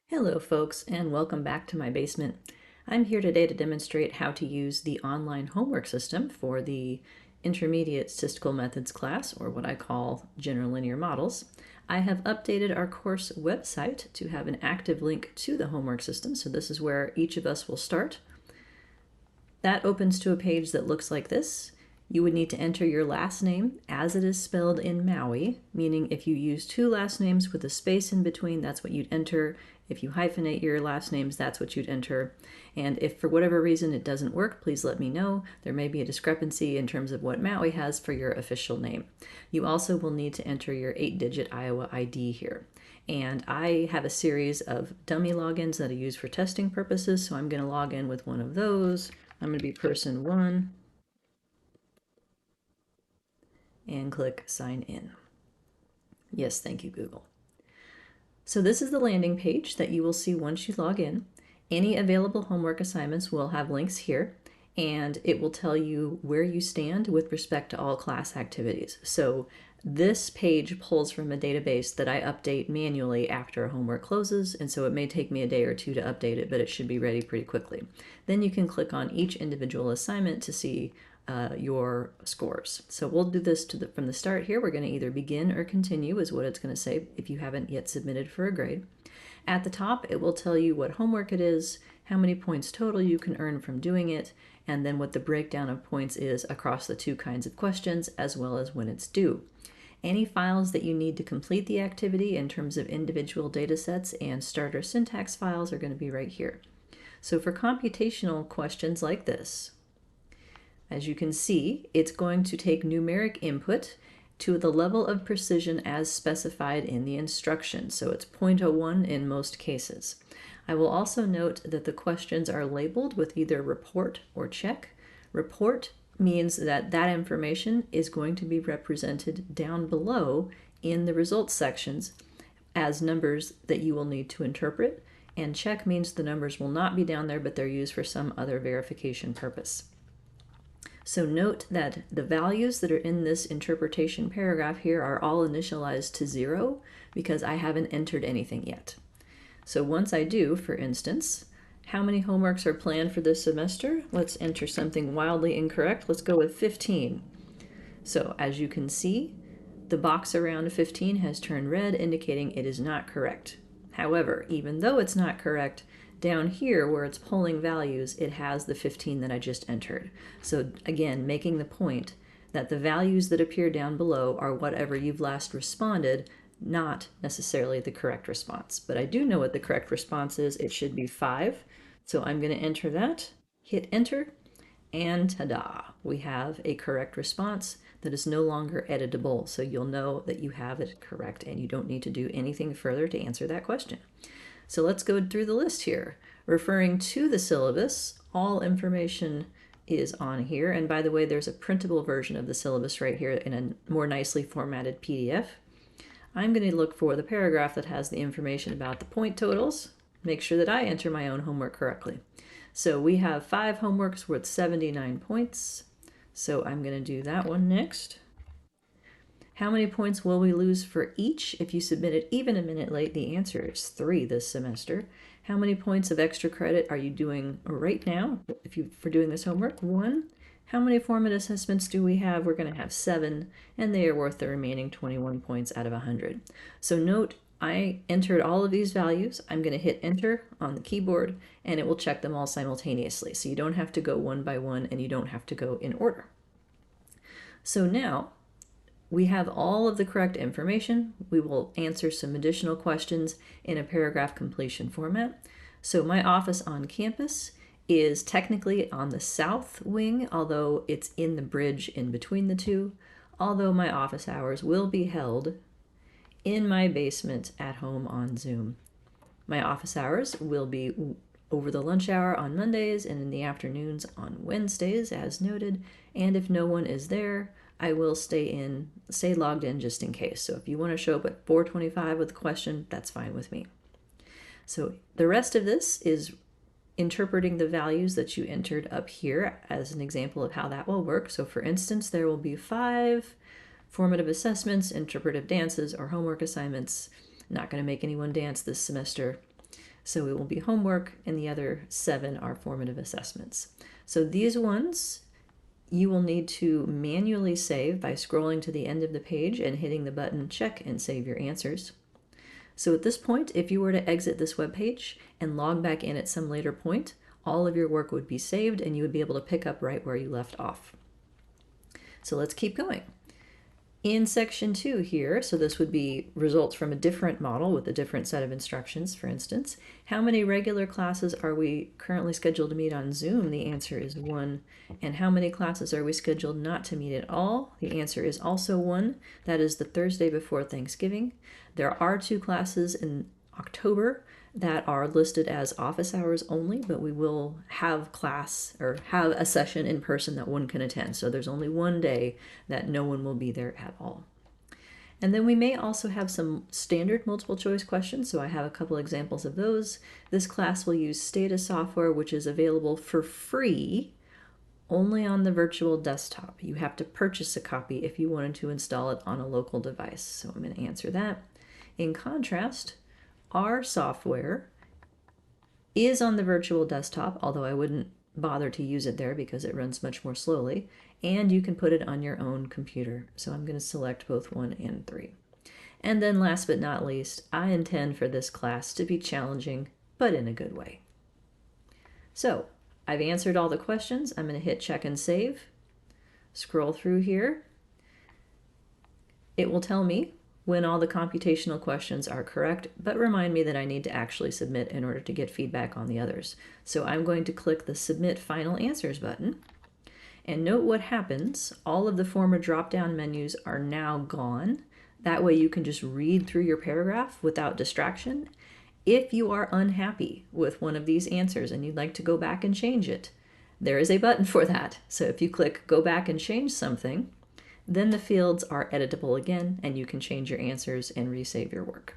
Hello folks, and welcome back to my basement. I'm here today to demonstrate how to use the online homework system for the Intermediate Statistical Methods class, or what I call General Linear Models. I have updated our course website to have an active link to the homework system, so this is where each of us will start. That opens to a page that looks like this. You would need to enter your last name as it is spelled in Maui, meaning if you use two last names with a space in between, that's what you'd enter. If you hyphenate your last names, that's what you'd enter. And if for whatever reason it doesn't work, please let me know. There may be a discrepancy in terms of what Maui has for your official name. You also will need to enter your 8-digit Iowa ID here. And I have a series of dummy logins that I use for testing purposes, so I'm going to log in with one of those. I'm going to be person 1 and click sign in. Yes, thank you, Google. So this is the landing page that you will see once you log in. Any available homework assignments will have links here, and it will tell you where you stand with respect to all class activities. So this page pulls from a database that I update manually after homework closes, and so it may take me a day or two to update it, but it should be ready pretty quickly. Then you can click on each individual assignment to see your scores. So we'll do this from the start here. We're going to either begin or continue is what it's going to say if you haven't yet submitted for a grade. At the top, it will tell you what homework it is, how many points total you can earn from doing it, and then what the breakdown of points is across the two kinds of questions, as well as when it's due. Any files that you need to complete the activity in terms of individual data sets and starter syntax files are going to be right here. So for computational questions like this, as you can see, it's going to take numeric input to the level of precision as specified in the instruction. So it's 0.01 in most cases. I will also note that the questions are labeled with either report or check. Report means that that information is going to be represented down below in the results sections as numbers that you will need to interpret. And check means the numbers will not be down there, but they're used for some other verification purpose. So note that the values that are in this interpretation paragraph here are all initialized to 0 because I haven't entered anything yet. So once I do, for instance, how many homeworks are planned for this semester? Let's enter something wildly incorrect. Let's go with 15. So as you can see, the box around 15 has turned red, indicating it is not correct. However, even though it's not correct, down here where it's pulling values, it has the 15 that I just entered. So again, making the point that the values that appear down below are whatever you've last responded, not necessarily the correct response. But I do know what the correct response is. It should be 5. So I'm going to enter that, hit enter, and ta-da! We have a correct response that is no longer editable. So you'll know that you have it correct and you don't need to do anything further to answer that question. So let's go through the list here. Referring to the syllabus, all information is on here. And by the way, there's a printable version of the syllabus right here in a more nicely formatted PDF. I'm going to look for the paragraph that has the information about the point totals. Make sure that I enter my own homework correctly. So we have 5 homeworks worth 79 points. So I'm going to do that one next. How many points will we lose for each if you submit it even a minute late? The answer is 3 this semester. How many points of extra credit are you doing right now for doing this homework? 1. How many formative assessments do we have? We're going to have 7, and they are worth the remaining 21 points out of 100. So note, I entered all of these values. I'm going to hit enter on the keyboard, and it will check them all simultaneously. So you don't have to go one by one, and you don't have to go in order. So now, we have all of the correct information. We will answer some additional questions in a paragraph completion format. So my office on campus is technically on the south wing, although it's in the bridge in between the two, although my office hours will be held in my basement at home on Zoom. My office hours will be over the lunch hour on Mondays and in the afternoons on Wednesdays, as noted, and if no one is there, I will stay logged in just in case. So if you want to show up at 4:25 with a question, that's fine with me. So the rest of this is interpreting the values that you entered up here as an example of how that will work. So for instance, there will be 5 formative assessments, interpretive dances, or homework assignments. I'm not going to make anyone dance this semester. So it will be homework, and the other 7 are formative assessments. So these ones you will need to manually save by scrolling to the end of the page and hitting the button check and save your answers. So at this point, if you were to exit this web page and log back in at some later point, all of your work would be saved and you would be able to pick up right where you left off. So let's keep going. In section 2 here, so this would be results from a different model with a different set of instructions, for instance. How many regular classes are we currently scheduled to meet on Zoom? The answer is 1. And how many classes are we scheduled not to meet at all? The answer is also 1. That is the Thursday before Thanksgiving. There are 2 classes in October that are listed as office hours only, but we will have class or have a session in person that one can attend. So there's only one day that no one will be there at all. And then we may also have some standard multiple choice questions. So I have a couple examples of those. This class will use Stata software, which is available for free only on the virtual desktop. You have to purchase a copy if you wanted to install it on a local device. So I'm going to answer that. In contrast, our software is on the virtual desktop, although I wouldn't bother to use it there because it runs much more slowly, and you can put it on your own computer. So I'm going to select both 1 and 3. And then last but not least, I intend for this class to be challenging, but in a good way. So I've answered all the questions. I'm going to hit check and save. Scroll through here. It will tell me when all the computational questions are correct, but remind me that I need to actually submit in order to get feedback on the others. So I'm going to click the Submit Final Answers button. And note what happens. All of the former drop-down menus are now gone. That way you can just read through your paragraph without distraction. If you are unhappy with one of these answers and you'd like to go back and change it, there is a button for that. So if you click Go Back and Change Something, then the fields are editable again and you can change your answers and resave your work.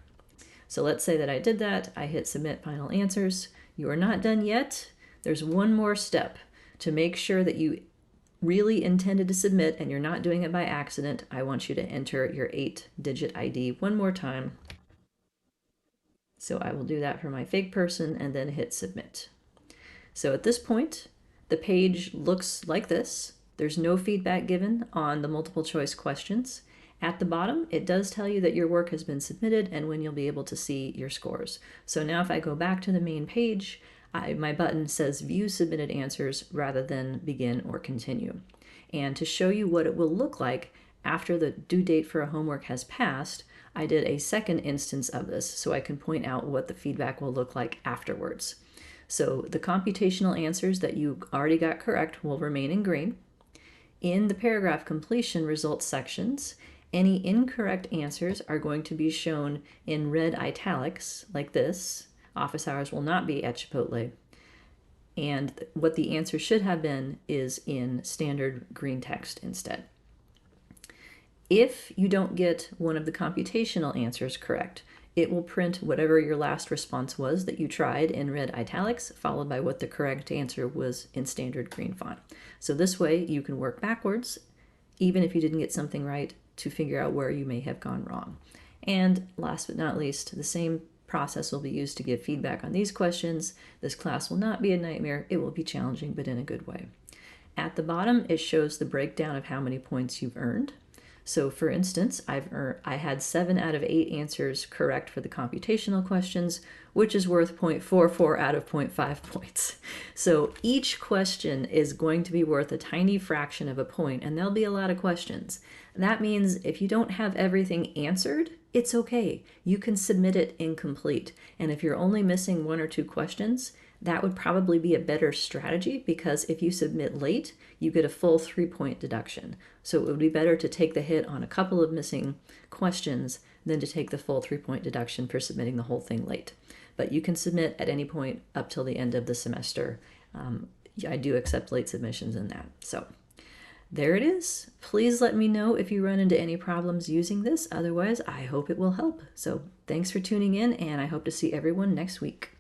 So let's say that I did that. I hit Submit Final Answers. You are not done yet. There's one more step to make sure that you really intended to submit and you're not doing it by accident. I want you to enter your 8-digit ID one more time. So I will do that for my fake person and then hit Submit. So at this point, the page looks like this. There's no feedback given on the multiple choice questions. At the bottom, it does tell you that your work has been submitted and when you'll be able to see your scores. So now if I go back to the main page, my button says View Submitted Answers rather than Begin or Continue. And to show you what it will look like after the due date for a homework has passed, I did a second instance of this so I can point out what the feedback will look like afterwards. So the computational answers that you already got correct will remain in green. In the paragraph completion results sections, any incorrect answers are going to be shown in red italics like this. Office hours will not be at Chipotle. And what the answer should have been is in standard green text instead. If you don't get one of the computational answers correct, it will print whatever your last response was that you tried in red italics, followed by what the correct answer was in standard green font. So this way you can work backwards, even if you didn't get something right, to figure out where you may have gone wrong. And last but not least, the same process will be used to give feedback on these questions. This class will not be a nightmare. It will be challenging, but in a good way. At the bottom, it shows the breakdown of how many points you've earned. So for instance, I had 7 out of 8 answers correct for the computational questions, which is worth 0.44 out of 0.5 points. So each question is going to be worth a tiny fraction of a point, and there'll be a lot of questions. That means if you don't have everything answered, it's okay. You can submit it incomplete. And if you're only missing 1 or 2 questions, that would probably be a better strategy because if you submit late, you get a full 3-point deduction. So it would be better to take the hit on a couple of missing questions than to take the full 3-point deduction for submitting the whole thing late. But you can submit at any point up till the end of the semester. I do accept late submissions in that. So there it is. Please let me know if you run into any problems using this. Otherwise, I hope it will help. So thanks for tuning in, and I hope to see everyone next week.